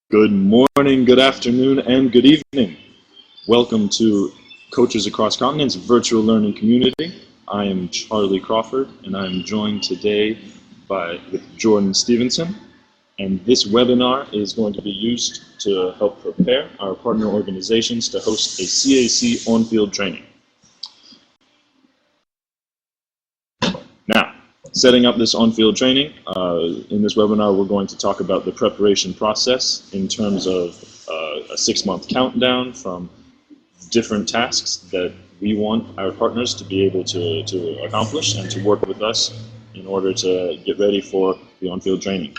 Good morning, good afternoon, and good evening. Welcome to Coaches Across Continents Virtual Learning Community. I am Charlie Crawford, and I'm joined today with Jordan Stevenson. And this webinar is going to be used to help prepare our partner organizations to host a CAC on-field training. Now, setting up this on-field training, in this webinar we're going to talk about the preparation process in terms of a 6-month countdown from different tasks that we want our partners to be able to accomplish and to work with us in order to get ready for the on-field training.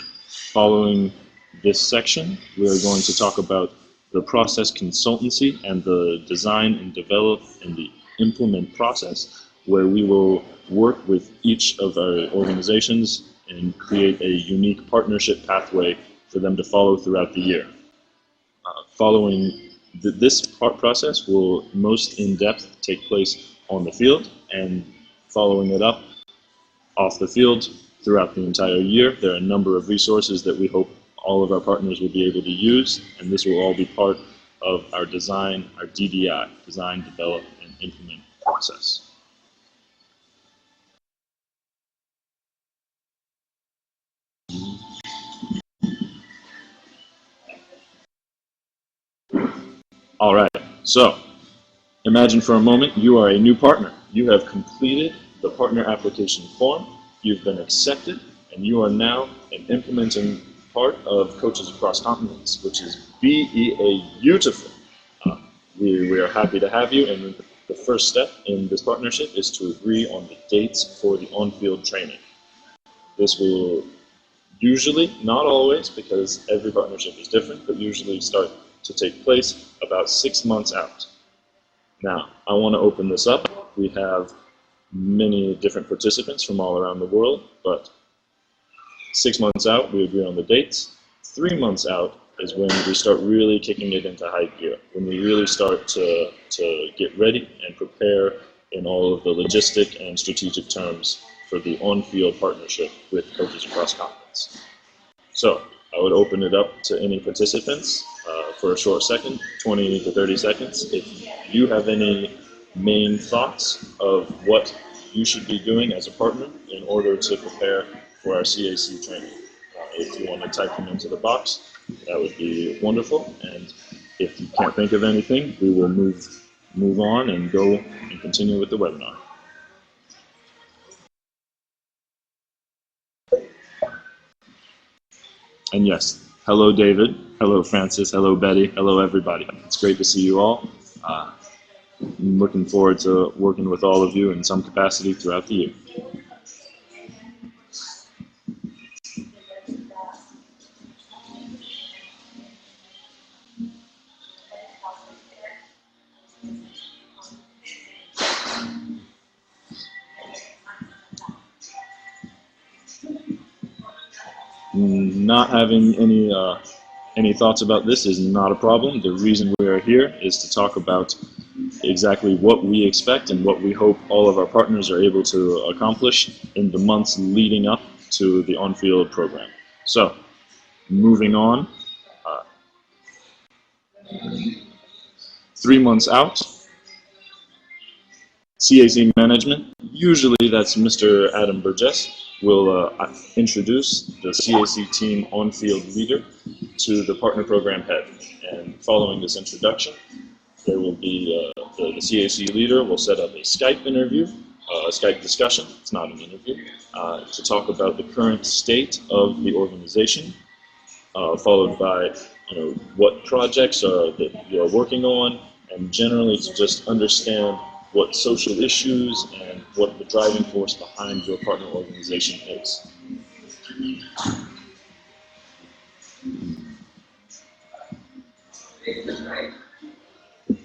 Following this section, we're going to talk about the process consultancy and the design and develop and the implement process, where we will work with each of our organizations and create a unique partnership pathway for them to follow throughout the year. Following this process will most in-depth take place on the field, and following it up off the field throughout the entire year. There are a number of resources that we hope all of our partners will be able to use, and this will all be part of our design, our DDI, design, develop, and implement process. All right, so imagine for a moment you are a new partner. You have completed the partner application form, you've been accepted, and you are now an implementing part of Coaches Across Continents, which is beautiful. We are happy to have you, and the first step in this partnership is to agree on the dates for the on-field training. This will usually, not always, because every partnership is different, but usually start to take place about 6 months out. Now, I want to open this up. We have many different participants from all around the world, but 6 months out, we agree on the dates. 3 months out is when we start really kicking it into high gear, when we really start to get ready and prepare in all of the logistic and strategic terms for the on-field partnership with Coaches Across Continents. So I would open it up to any participants for a short second, 20 to 30 seconds. If you have any main thoughts of what you should be doing as a partner in order to prepare for our CAC training. If you want to type them into the box, that would be wonderful. And if you can't think of anything, we will move on and go and continue with the webinar. And yes, hello David, hello Francis, hello Betty, hello everybody. It's great to see you all. I'm looking forward to working with all of you in some capacity throughout the year. Not having any thoughts about this is not a problem. The reason we are here is to talk about exactly what we expect and what we hope all of our partners are able to accomplish in the months leading up to the on-field program. So, moving on, 3 months out, CAC management, usually that's Mr. Adam Burgess, will introduce the CAC team on-field leader to the partner program head. And following this introduction, there will be the CAC leader will set up a Skype interview, a Skype discussion, it's not an interview, to talk about the current state of the organization, followed by what projects that you are working on, and generally to just understand what social issues and what the driving force behind your partner organization is.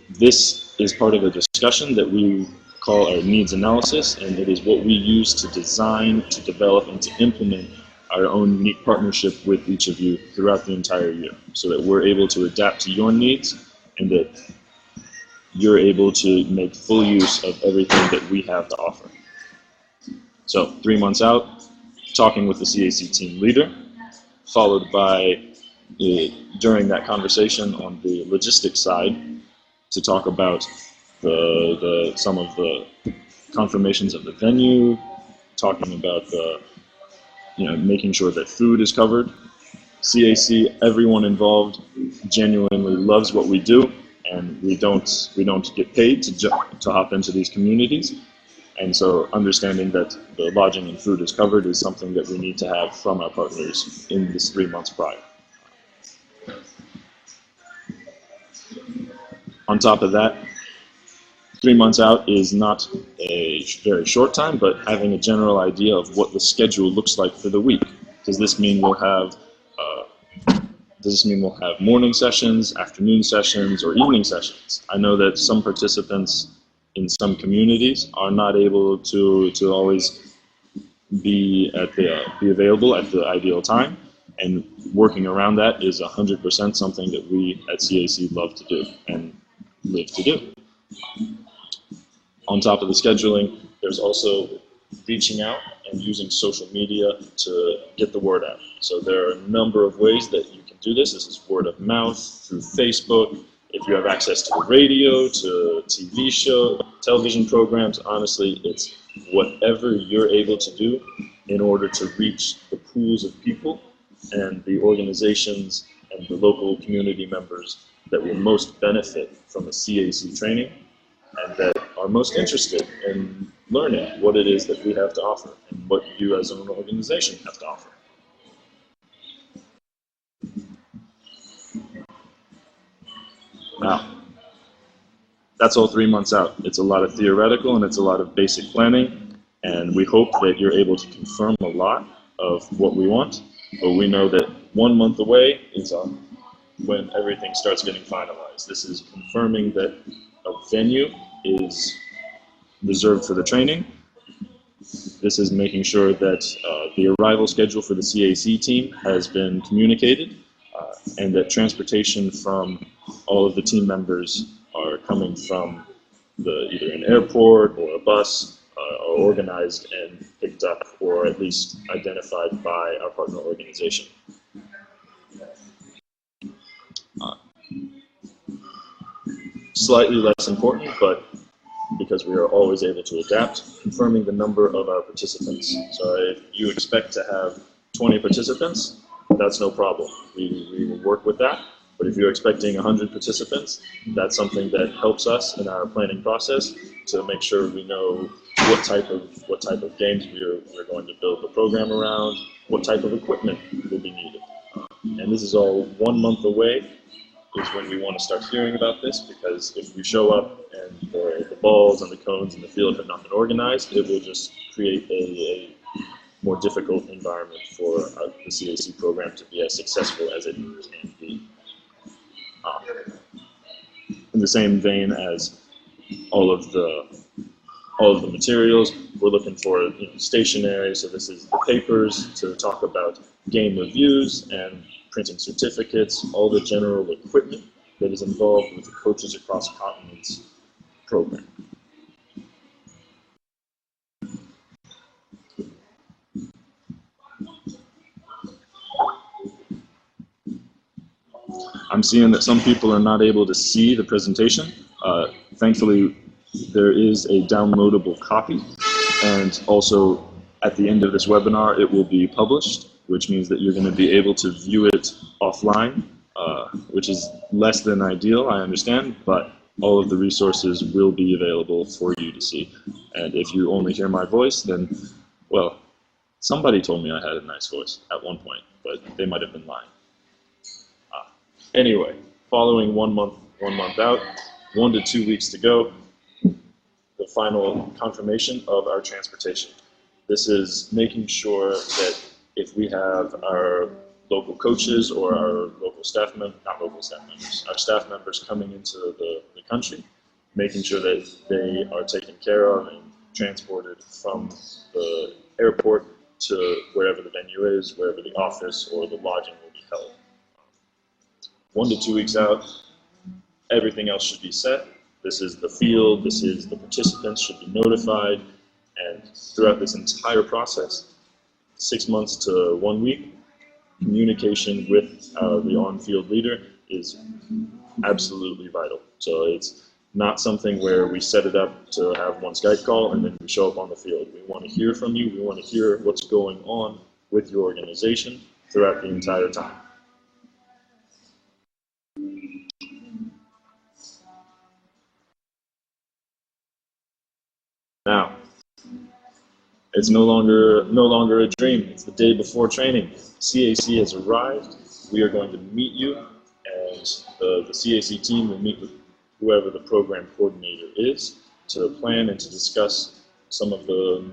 This is part of a discussion that we call our needs analysis, and it is what we use to design, to develop, and to implement our own unique partnership with each of you throughout the entire year, so that we're able to adapt to your needs and that you're able to make full use of everything that we have to offer. So 3 months out, talking with the CAC team leader, followed by during that conversation on the logistics side to talk about some of the confirmations of the venue, talking about making sure that food is covered. CAC, everyone involved genuinely loves what we do, and we don't get paid to hop into these communities. And so understanding that the lodging and food is covered is something that we need to have from our partners in this 3 months prior. On top of that, 3 months out is not a very short time, but having a general idea of what the schedule looks like for the week. Does this mean we'll have morning sessions, afternoon sessions, or evening sessions? I know that some participants in some communities are not able to always be available at the ideal time, and working around that is 100% something that we at CAC love to do and live to do. On top of the scheduling, there's also reaching out and using social media to get the word out. So there are a number of ways that you can do this. This is word of mouth, through Facebook. If you have access to the radio, to TV show, television programs, honestly, it's whatever you're able to do in order to reach the pools of people and the organizations and the local community members that will most benefit from a CAC training and that are most interested in learning what it is that we have to offer and what you as an organization have to offer. Now, that's all 3 months out. It's a lot of theoretical and it's a lot of basic planning, and we hope that you're able to confirm a lot of what we want, but we know that 1 month away is when everything starts getting finalized. This is confirming that a venue is reserved for the training. This is making sure that the arrival schedule for the CAC team has been communicated, and that transportation from all of the team members are coming from either an airport or a bus, are organized and picked up, or at least identified by our partner organization. Slightly less important, but because we are always able to adapt, confirming the number of our participants. So if you expect to have 20 participants, that's no problem. We will work with that. But if you're expecting 100 participants, that's something that helps us in our planning process to make sure we know what type of games we're going to build the program around, what type of equipment will be needed. And this is all 1 month away is when we want to start hearing about this, because if we show up and the balls and the cones in the field have not been organized, it will just create a more difficult environment for the CAC program to be as successful as it can be. In the same vein as all of the materials, we're looking for stationery. So this is the papers to talk about game reviews and printing certificates, all the general equipment that is involved with the Coaches Across Continents program. I'm seeing that some people are not able to see the presentation. Thankfully, there is a downloadable copy, and also at the end of this webinar, it will be published, which means that you're going to be able to view it offline, which is less than ideal, I understand, but all of the resources will be available for you to see. And if you only hear my voice, then, well, somebody told me I had a nice voice at one point, but they might have been lying. Anyway, following 1 month out, 1 to 2 weeks to go, the final confirmation of our transportation. This is making sure that if we have our local coaches or our local staff members, our staff members coming into the country, making sure that they are taken care of and transported from the airport to wherever the venue is, wherever the office or the lodging will be held. 1 to 2 weeks out, everything else should be set. This is the field, this is the participants should be notified, and throughout this entire process, 6 months to 1 week, communication with the on-field leader is absolutely vital. So it's not something where we set it up to have one Skype call and then we show up on the field. We want to hear from you. We want to hear what's going on with your organization throughout the entire time. Now, it's no longer a dream. It's the day before training. CAC has arrived. We are going to meet you, and the CAC team will meet with whoever the program coordinator is to plan and to discuss some of the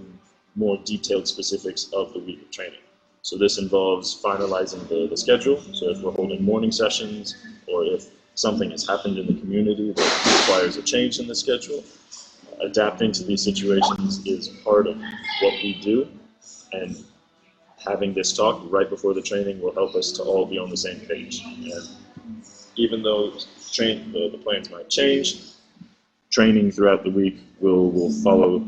more detailed specifics of the week of training. So this involves finalizing the schedule. So if we're holding morning sessions, or if something has happened in the community that requires a change in the schedule, adapting to these situations is part of what we do, and having this talk right before the training will help us to all be on the same page. And even though the plans might change, training throughout the week will follow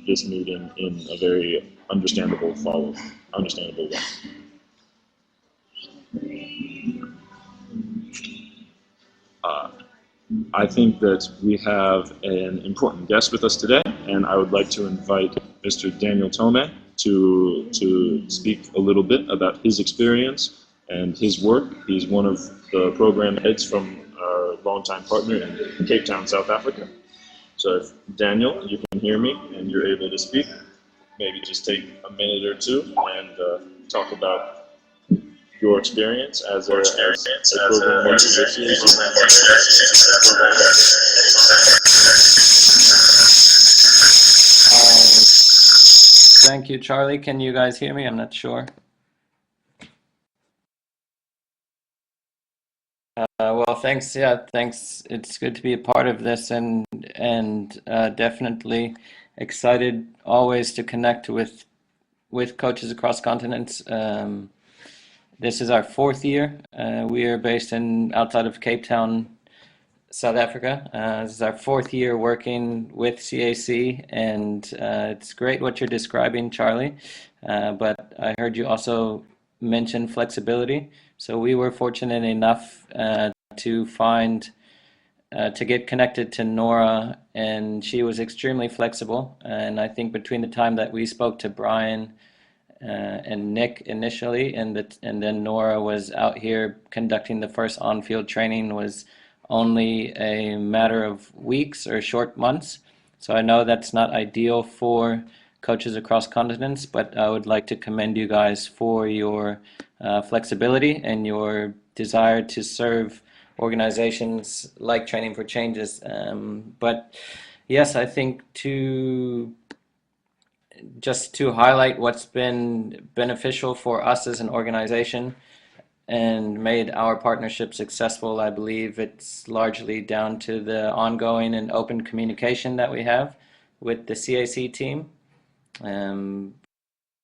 this meeting in a very understandable way. I think that we have an important guest with us today, and I would like to invite Mr. Daniel Tome to speak a little bit about his experience and his work. He's one of the program heads from our longtime partner in Cape Town, South Africa. So if Daniel, you can hear me and you're able to speak, maybe just take a minute or two and talk about your experience as a program negotiator. Thank you, Charlie. Can you guys hear me? I'm not sure. Well, thanks. Yeah, thanks. It's good to be a part of this, and definitely excited always to connect with coaches across continents. This is our fourth year. We are based outside of Cape Town, South Africa. This is our fourth year working with CAC, and it's great what you're describing, Charlie. But I heard you also mention flexibility. So we were fortunate enough to get connected to Nora, and she was extremely flexible. And I think between the time that we spoke to Brian and Nick initially, and then Nora was out here conducting the first on-field training, was only a matter of weeks or short months. So I know that's not ideal for coaches across continents, but I would like to commend you guys for your flexibility and your desire to serve organizations like Training for Changes. But yes, I think just to highlight what's been beneficial for us as an organization and made our partnership successful, I believe it's largely down to the ongoing and open communication that we have with the CAC team.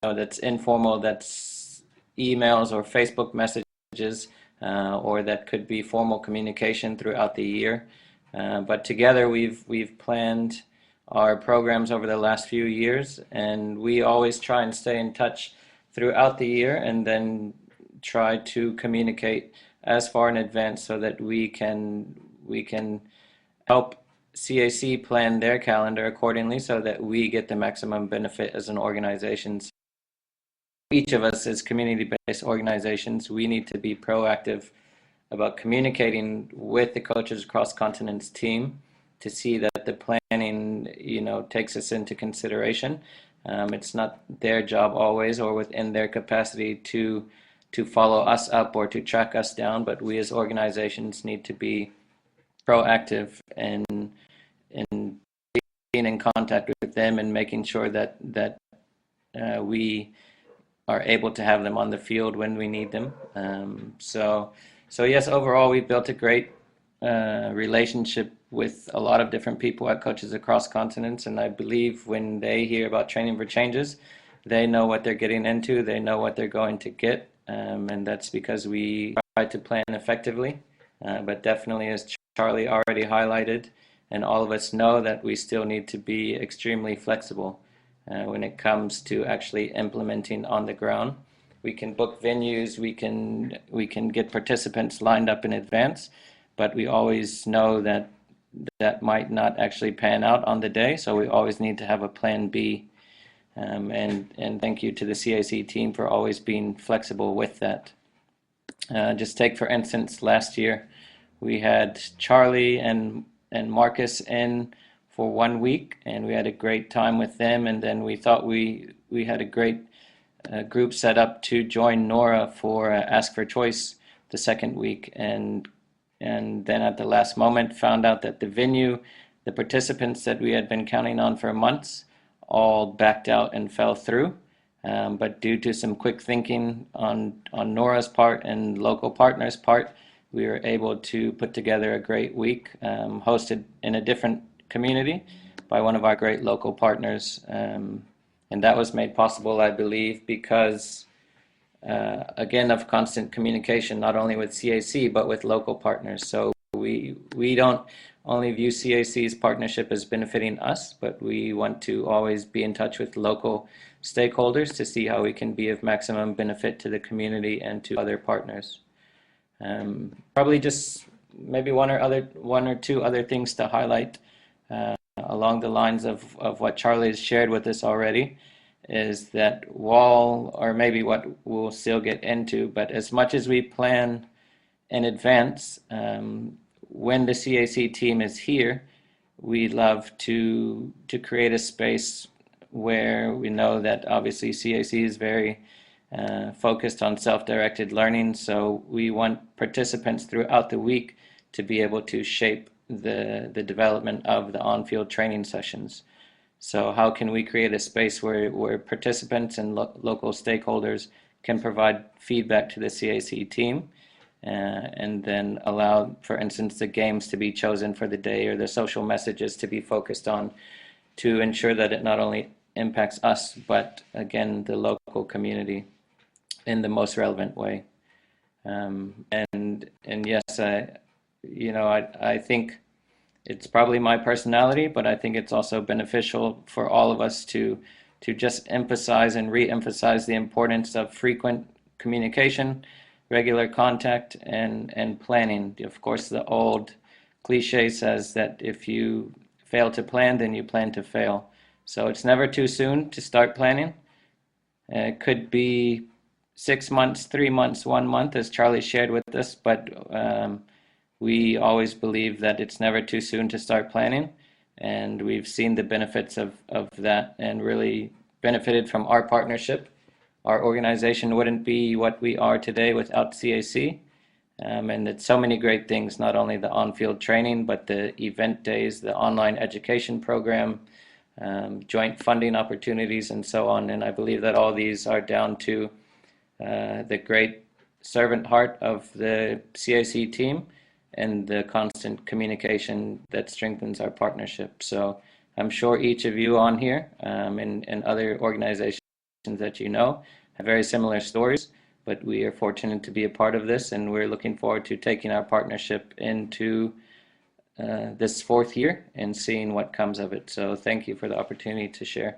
That's informal, that's emails or Facebook messages, or that could be formal communication throughout the year. But together we've planned our programs over the last few years, and we always try and stay in touch throughout the year, and then try to communicate as far in advance so that we can help CAC plan their calendar accordingly so that we get the maximum benefit as an organization. Each of us as community-based organizations, we need to be proactive about communicating with the Coaches Across Continents team to see that the planning, takes us into consideration. It's not their job always or within their capacity to follow us up or to track us down, but we as organizations need to be proactive and being in contact with them and making sure that we are able to have them on the field when we need them. So yes, overall we built a great relationship with a lot of different people at Coaches Across Continents, and I believe when they hear about Training for Changes, they know what they're getting into, they know what they're going to get, and that's because we try to plan effectively. But definitely, as Charlie already highlighted, and all of us know, that we still need to be extremely flexible when it comes to actually implementing on the ground. we can book venues, we can get participants lined up in advance, but we always know that that might not actually pan out on the day, so we always need to have a plan B. And thank you to the CAC team for always being flexible with that. Just take for instance, last year we had Charlie and Marcus in for 1 week, and we had a great time with them. And then we thought we had a great group set up to join Nora for Ask for Choice the second week, and then at the last moment found out that the venue, the participants that we had been counting on for months, all backed out and fell through. But due to some quick thinking on Nora's part and local partners' part, we were able to put together a great week, hosted in a different community by one of our great local partners. And that was made possible, I believe, because, again, of constant communication, not only with CAC, but with local partners. So we don't only view CAC's partnership as benefiting us, but we want to always be in touch with local stakeholders to see how we can be of maximum benefit to the community and to other partners. Probably just maybe one or two other things to highlight along the lines of what Charlie has shared with us already is that or maybe what we'll still get into, but as much as we plan in advance, when the CAC team is here, we love to create a space where we know that obviously CAC is very focused on self-directed learning, so we want participants throughout the week to be able to shape the development of the on-field training sessions. So how can we create a space where participants and local stakeholders can provide feedback to the CAC team, and then allow, for instance, the games to be chosen for the day or the social messages to be focused on, to ensure that it not only impacts us, but again, the local community in the most relevant way. And yes, I think it's probably my personality, but I think it's also beneficial for all of us to just emphasize and re-emphasize the importance of frequent communication, regular contact, and planning. Of course, the old cliche says that if you fail to plan, then you plan to fail. So it's never too soon to start planning. It could be 6 months, 3 months, 1 month, as Charlie shared with us, but we always believe that it's never too soon to start planning, and we've seen the benefits of that and really benefited from our partnership. Our organization wouldn't be what we are today without CAC, and it's so many great things, not only the on-field training, but the event days, the online education program, joint funding opportunities, and so on. And I believe that all these are down to the great servant heart of the CAC team and the constant communication that strengthens our partnership. So I'm sure each of you on here and other organizations that you know have very similar stories, but we are fortunate to be a part of this, and we're looking forward to taking our partnership into this fourth year and seeing what comes of it. So thank you for the opportunity to share.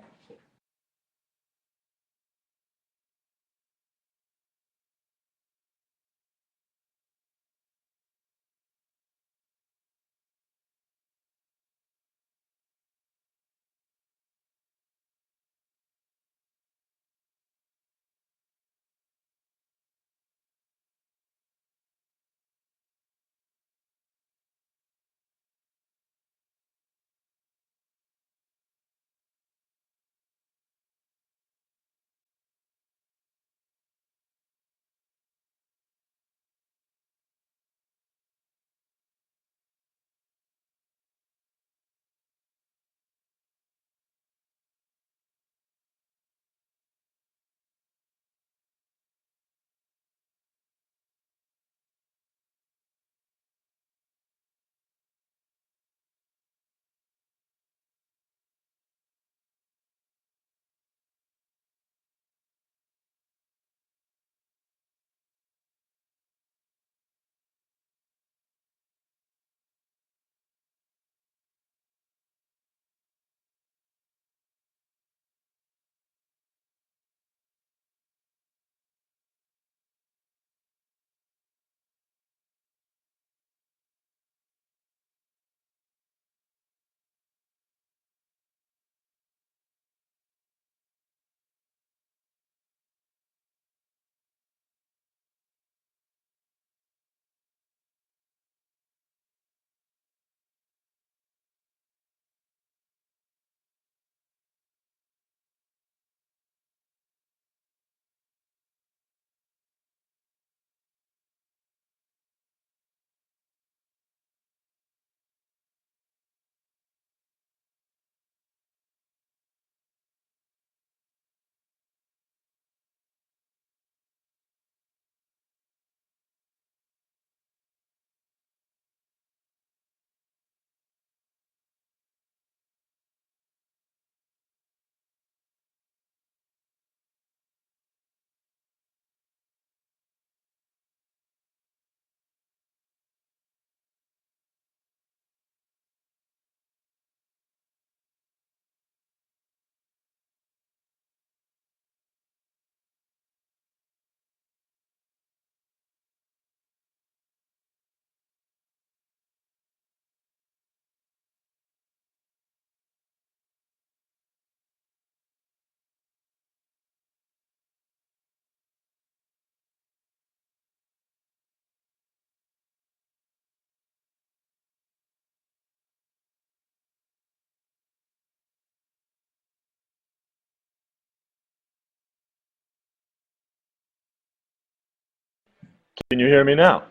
Can you hear me now?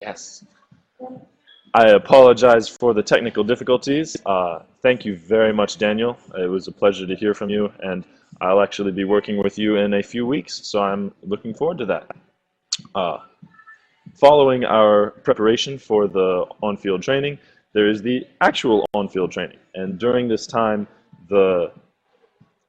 Yes. I apologize for the technical difficulties. Thank you very much, Daniel. It was a pleasure to hear from you, and I'll actually be working with you in a few weeks, so I'm looking forward to that. Uh, Following our preparation for the on-field training, there is the actual on-field training, and during this time, the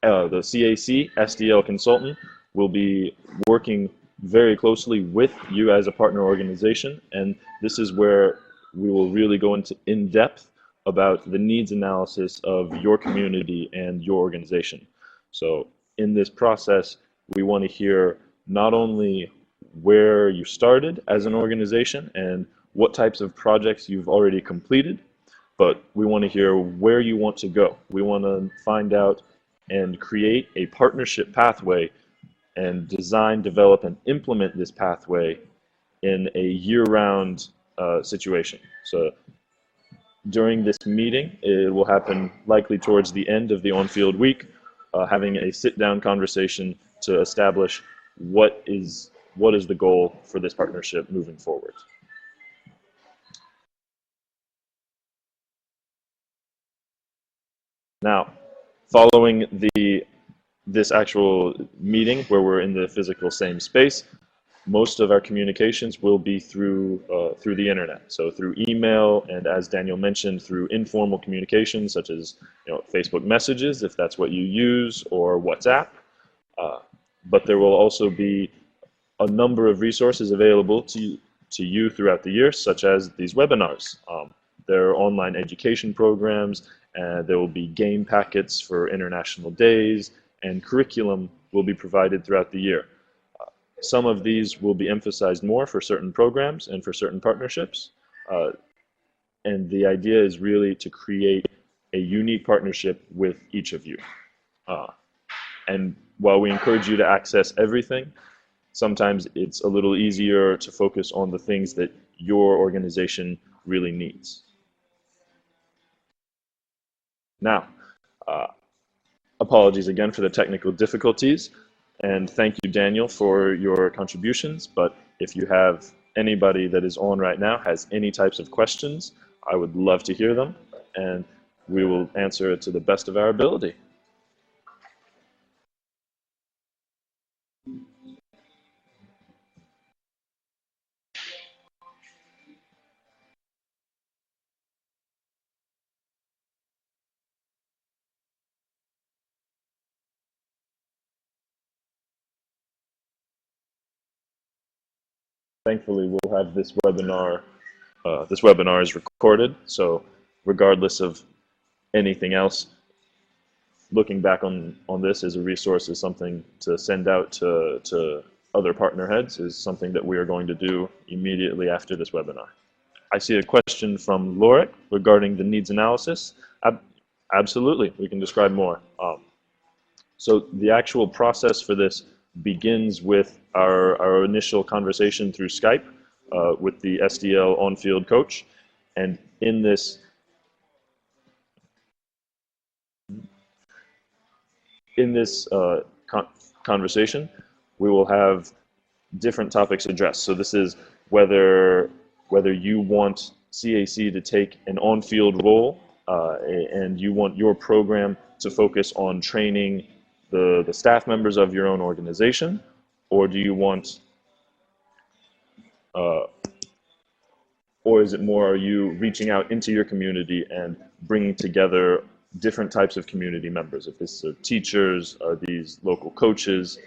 CAC SDL consultant will be working very closely with you as a partner organization, and this is where we will really go into in-depth about the needs analysis of your community and your organization. So in this process, we want to hear not only where you started as an organization and what types of projects you've already completed, but we want to hear where you want to go. We want to find out and create a partnership pathway and design, develop, and implement this pathway in a year-round situation. So during this meeting, it will happen likely towards the end of the on-field week, having a sit-down conversation to establish what is the goal for this partnership moving forward. Now, following this actual meeting where we're in the physical same space, most of our communications will be through the internet. So through email, and as Daniel mentioned, through informal communications such as Facebook messages, if that's what you use, or WhatsApp. But there will also be a number of resources available to you throughout the year, such as these webinars. There are online education programs, and there will be game packets for international days, and curriculum will be provided throughout the year. Some of these will be emphasized more for certain programs and for certain partnerships. And the idea is really to create a unique partnership with each of you. And while we encourage you to access everything, sometimes it's a little easier to focus on the things that your organization really needs. Now, apologies again for the technical difficulties, and thank you, Daniel, for your contributions. But if you have anybody that is on right now has any types of questions, I would love to hear them, and we will answer it to the best of our ability. Thankfully, we'll have this webinar. This webinar is recorded, so regardless of anything else, looking back on this as a resource is something to send out to other partner heads, is something that we are going to do immediately after this webinar. I see a question from Lorik regarding the needs analysis. Absolutely, we can describe more. So the actual process for this begins with our initial conversation through Skype with the SDL on-field coach. And in this conversation, we will have different topics addressed. So this is whether you want CAC to take an on-field role and you want your program to focus on training the staff members of your own organization, or do you want, or is it more, are you reaching out into your community and bringing together different types of community members? If this are teachers, are these local coaches,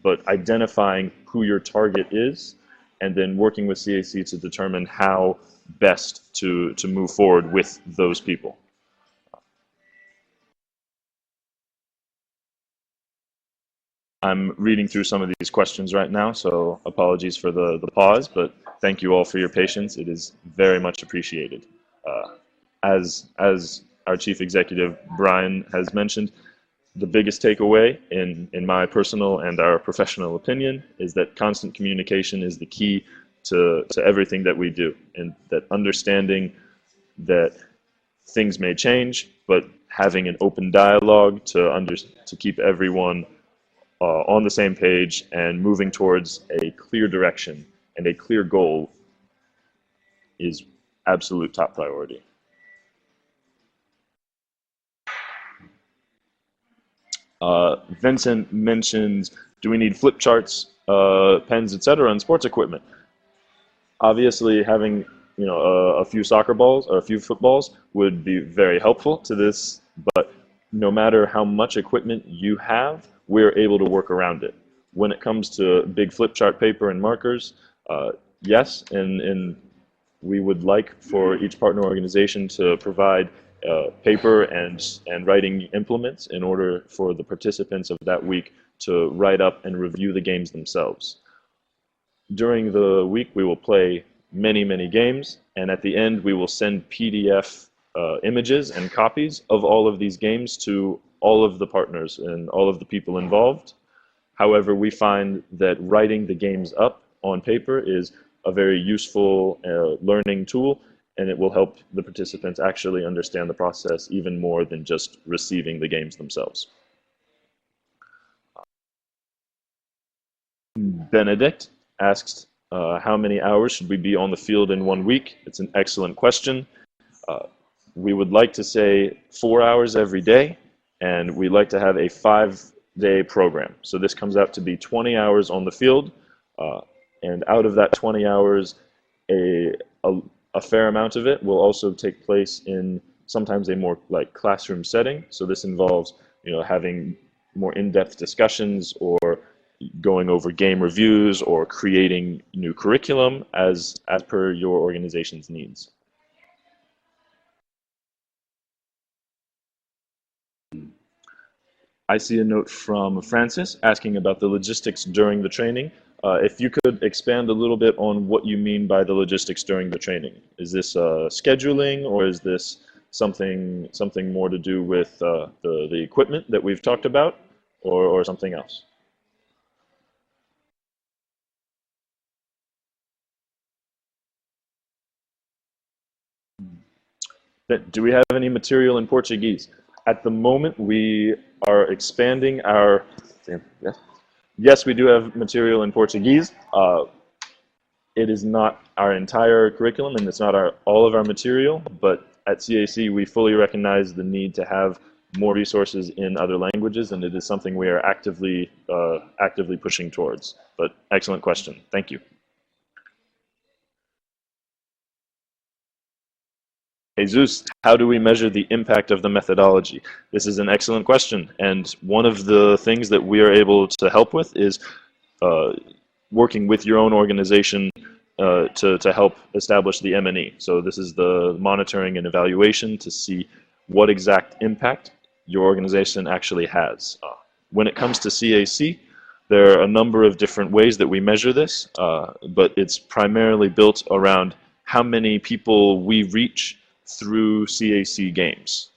but identifying who your target is, and then working with CAC to determine how best to move forward with those people. I'm reading through some of these questions right now, so apologies for the pause, but thank you all for your patience. It is very much appreciated. As our Chief Executive, Brian, has mentioned, the biggest takeaway in my personal and our professional opinion is that constant communication is the key to everything that we do, and that understanding that things may change, but having an open dialogue to keep everyone on the same page and moving towards a clear direction and a clear goal is absolute top priority. Vincent mentions, do we need flip charts, pens, etc., and sports equipment? Obviously, having a few soccer balls or a few footballs would be very helpful to this, but no matter how much equipment you have, we're able to work around it. When it comes to big flip chart paper and markers, yes, and we would like for each partner organization to provide paper and writing implements in order for the participants of that week to write up and review the games themselves. During the week, we will play many, many games, and at the end, we will send PDF images and copies of all of these games to all of the partners and all of the people involved. However, we find that writing the games up on paper is a very useful learning tool, and it will help the participants actually understand the process even more than just receiving the games themselves. Benedict asks, how many hours should we be on the field in 1 week? It's an excellent question. We would like to say 4 hours every day, and we like to have a 5-day program. So this comes out to be 20 hours on the field, and out of that 20 hours, a fair amount of it will also take place in sometimes a more like classroom setting. So this involves having more in-depth discussions or going over game reviews or creating new curriculum as per your organization's needs. I see a note from Francis asking about the logistics during the training. If you could expand a little bit on what you mean by the logistics during the training. Is this scheduling, or is this something more to do with the equipment that we've talked about, or something else? Do we have any material in Portuguese? At the moment, we are expanding our... Yes, we do have material in Portuguese. It is not our entire curriculum, and it's not all of our material, but at CAC, we fully recognize the need to have more resources in other languages, and it is something we are actively pushing towards. But excellent question. Thank you. Jesus, how do we measure the impact of the methodology? This is an excellent question, and one of the things that we are able to help with is working with your own organization to help establish the M&E. So this is the monitoring and evaluation to see what exact impact your organization actually has. When it comes to CAC, there are a number of different ways that we measure this, but it's primarily built around how many people we reach through CAC games.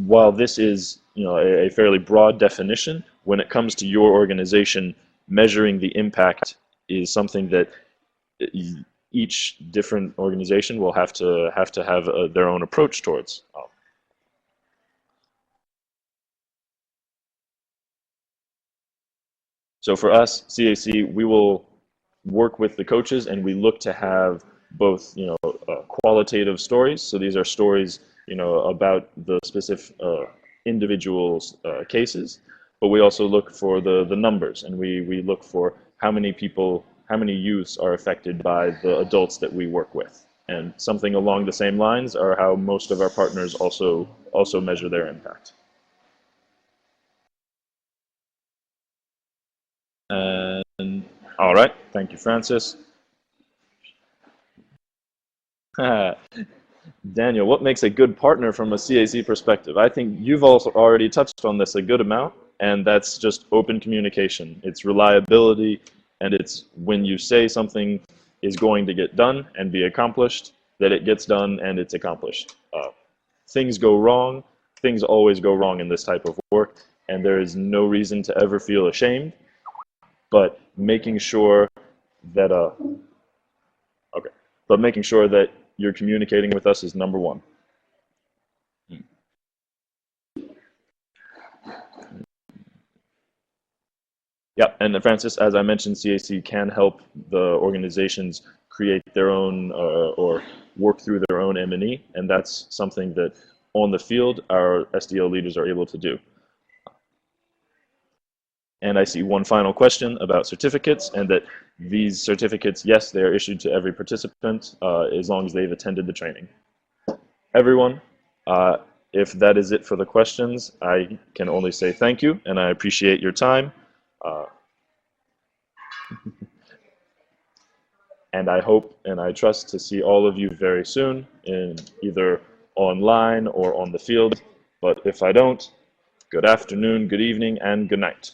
While this is a fairly broad definition, when it comes to your organization, measuring the impact is something that each different organization will have to have their own approach towards. So for us, CAC, we will work with the coaches, and we look to have both qualitative stories. So these are stories about the specific individuals' cases, but we also look for the numbers, and we look for how many people, how many youths are affected by the adults that we work with. And something along the same lines are how most of our partners also measure their impact. And all right, thank you, Francis. Daniel, what makes a good partner from a CAC perspective? I think you've also already touched on this a good amount, and that's just open communication. It's reliability, and it's when you say something is going to get done and be accomplished, that it gets done and it's accomplished. Things go wrong. Things always go wrong in this type of work, and there is no reason to ever feel ashamed, but making sure that making sure that you're communicating with us is number one. Yeah, and Francis, as I mentioned, CAC can help the organizations create their own or work through their own M&E, and that's something that on the field our SDO leaders are able to do. And I see one final question about certificates, and that these certificates, yes, they are issued to every participant as long as they've attended the training. Everyone, if that is it for the questions, I can only say thank you, and I appreciate your time. And I hope and I trust to see all of you very soon, in either online or on the field. But if I don't, good afternoon, good evening, and good night.